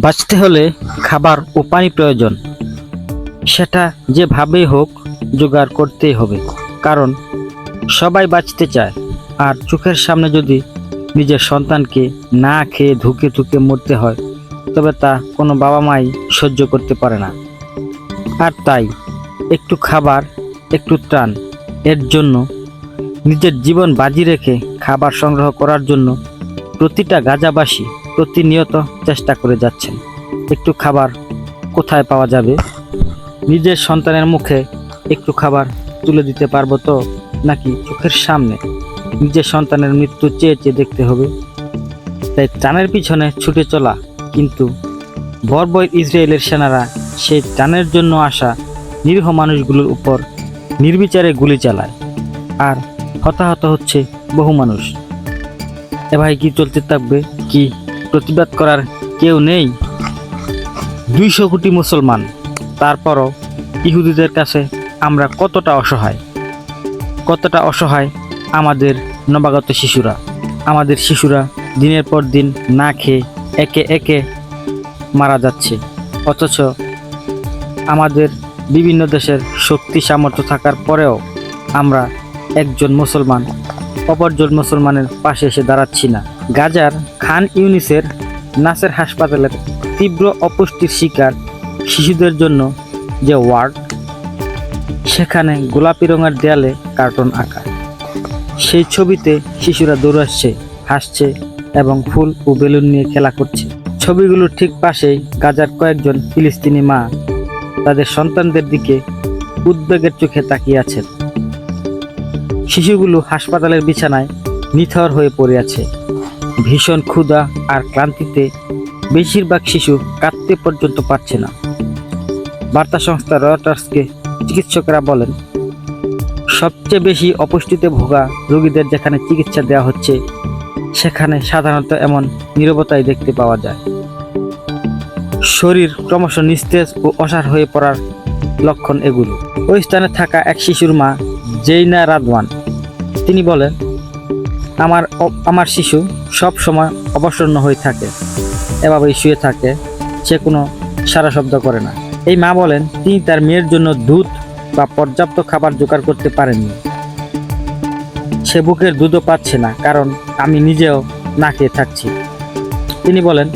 বাঁচতে হলে খাবার ও পানি প্রয়োজন, সেটা যেভাবেই হোক জোগাড় করতেই হবে, কারণ সবাই বাঁচতে চায়। আর চোখের সামনে যদি নিজের সন্তানকে না খেয়ে ধুকে ধুকে মরতে হয়, তবে তা কোনো বাবা মাই সহ্য করতে পারে না। আর তাই একটু খাবার, একটু ত্রাণ, এর জন্য নিজের জীবন বাজি রেখে খাবার সংগ্রহ করার জন্য প্রতিটা গাজাবাসী প্রতিনিয়ত চেষ্টা করে যাচ্ছেন। একটু খাবার কোথায় পাওয়া যাবে? নিজের সন্তানের মুখে একটু খাবার তুলে দিতে পারবো তো, নাকি চোখের সামনে নিজের সন্তানের মৃত্যু চেয়ে চেয়ে দেখতে হবে? তাই ত্রাণের পিছনে ছুটে চলা, কিন্তু বর্বর ইসরায়েলের সেনারা সেই ত্রাণের জন্য আসা নিরীহ মানুষগুলোর উপর নির্বিচারে গুলি চালায়, আর হতাহত হচ্ছে বহু মানুষ। এ ভাই, কি চলতে থাকবে? কি প্রতিবাদ করার কেউ নেই? 200 কোটি মুসলমান, তারপরও ইহুদিদের কাছে আমরা কতটা অসহায় আমাদের নবাগত শিশুরা। আমাদের শিশুরা দিনের পর দিন না খেয়ে একে একে মারা যাচ্ছে, অথচ আমাদের বিভিন্ন দেশের শক্তি সামর্থ্য থাকার পরেও আমরা একজন মুসলমান অপরজন মুসলমানের পাশে এসে দাঁড়াচ্ছি না। গাজার খান ইউনিসের নাসের হাসপাতালের তীব্র অপুষ্টির শিকার শিশুদের জন্য যে ওয়ার্ড, সেখানে গোলাপি রঙের দেয়ালে কার্টুন আঁকা। সেই ছবিতে শিশুরা দৌড়াচ্ছে, হাসছে এবং ফুল ও বেলুন নিয়ে খেলা করছে। ছবিগুলোর ঠিক পাশেই গাজার কয়েকজন ফিলিস্তিনি মা তাদের সন্তানদের দিকে উদ্বেগের চোখে তাকিয়ে আছেন। শিশুগুলো হাসপাতালের বিছানায় নিথর হয়ে পড়ে আছে। ভীষণ ক্ষুধা আর ক্লান্তিতে বেশিরভাগ শিশু কাঁদতে পর্যন্ত পারছে না। বার্তা সংস্থা রয়টার্সকে চিকিৎসকরা বলেন, সবচেয়ে বেশি অপুষ্টিতে ভোগা রোগীদের যেখানে চিকিৎসা দেওয়া হচ্ছে, সেখানে সাধারণত এমন নীরবতাই দেখতে পাওয়া যায়। শরীর ক্রমশ নিস্তেজ ও অসাড় হয়ে পড়ার লক্ষণ এগুলো। ওই স্থানে থাকা এক শিশুর মা জেইনা রাদওয়ান, তিনি বলেন, আমার শিশু সব সময় অবসন্ন হয়ে থাকে, এভাবেই শুয়ে থাকে, সে কোনো সারা শব্দ করে না। এই মা বলেন, তিনি তার মেয়ের জন্য দুধ বা পর্যাপ্ত খাবার জোগাড় করতে পারেননি। সে বুকের দুধও পাচ্ছে না, কারণ আমি নিজেও না খেয়ে থাকছি। তিনি বলেন,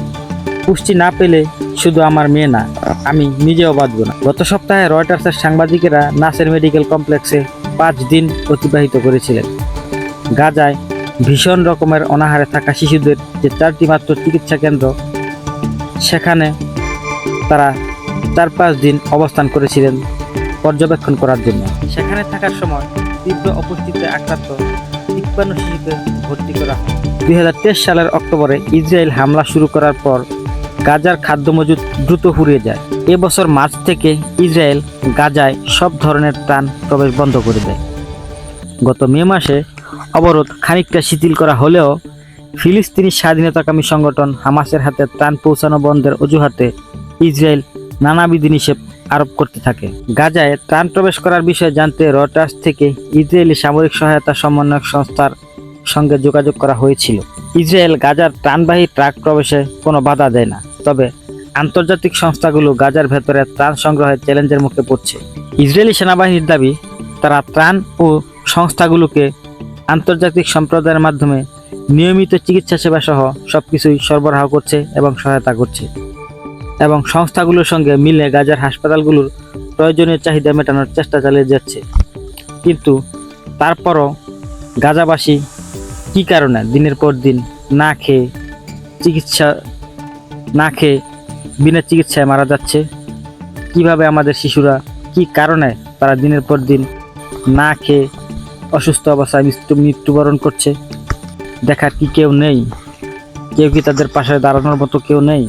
পুষ্টি না পেলে শুধু আমার মেয়ে না, আমি নিজেও বাঁচব না। গত সপ্তাহে রয়টার্সের সাংবাদিকেরা নাসের মেডিকেল কমপ্লেক্সে 5 দিন অতিবাহিত করেছিলেন। গাজায় ভীষণ রকমের অনাহারে থাকা শিশুদের যে 4টি মাত্র চিকিৎসা কেন্দ্র, সেখানে তারা 4-5 দিন অবস্থান করেছিলেন পর্যবেক্ষণ করার জন্য। সেখানে থাকার সময় তীব্র অপুষ্টিতে আক্রান্ত 53 শিশুকে ভর্তি করা হয়। 2023 সালের অক্টোবরে ইসরায়েল হামলা শুরু করার পর গাজার খাদ্য মজুদ দ্রুত ফুরিয়ে যায়। এবছর মার্চ থেকে ইসরায়েল গাজায় সব ধরনের ত্রাণ প্রবেশ বন্ধ করে দেয়। গত মে মাসে অবরোধ খানিকটা শিথিল করা হলেও ফিলিস্তিনি স্বাধীনতাকামী সংগঠন হামাসের হাতে ত্রাণ পৌঁছানো বন্ধের অজুহাতে ইসরায়েল নানা বিধিনিষেধ আরোপ করতে থাকে। গাজায় ত্রাণ প্রবেশ করার বিষয়ে জানতে রয়টার্স থেকে ইসরায়েলি সামরিক সহায়তা সমন্বয়ক সংস্থার সঙ্গে যোগাযোগ করা হয়েছিল। ইসরায়েল গাজার ত্রাণবাহী ট্রাক প্রবেশে কোনো বাধা দেয় না, তবে আন্তর্জাতিক সংস্থাগুলো গাজার ভেতরে ত্রাণ সংগ্রহের চ্যালেঞ্জের মুখে পড়ছে। ইসরায়েলি সেনাবাহিনীর দাবি, তারা ত্রাণ ও সংস্থাগুলোকে আন্তর্জাতিক সম্প্রদায়ের মাধ্যমে নিয়মিত চিকিৎসা সেবা সহ সবকিছুই সরবরাহ করছে এবং সহায়তা করছে, এবং সংস্থাগুলোর সঙ্গে মিলে গাজার হাসপাতালগুলোর প্রয়োজনীয় চাহিদা মেটানোর চেষ্টা চালিয়ে যাচ্ছে। কিন্তু তারপরও গাজাবাসী কী কারণে দিনের পর দিন না খেয়ে বিনা চিকিৎসায় মারা যাচ্ছে? কিভাবে আমাদের শিশুরা কি কারণে তারা দিনের পর দিন না খেয়ে অসুস্থ অবস্থায় মৃত্যুবরণ করছে? দেখার কি কেউ নেই? কেউ কি তাদের পাশে দাঁড়ানোর মতো কেউ নেই?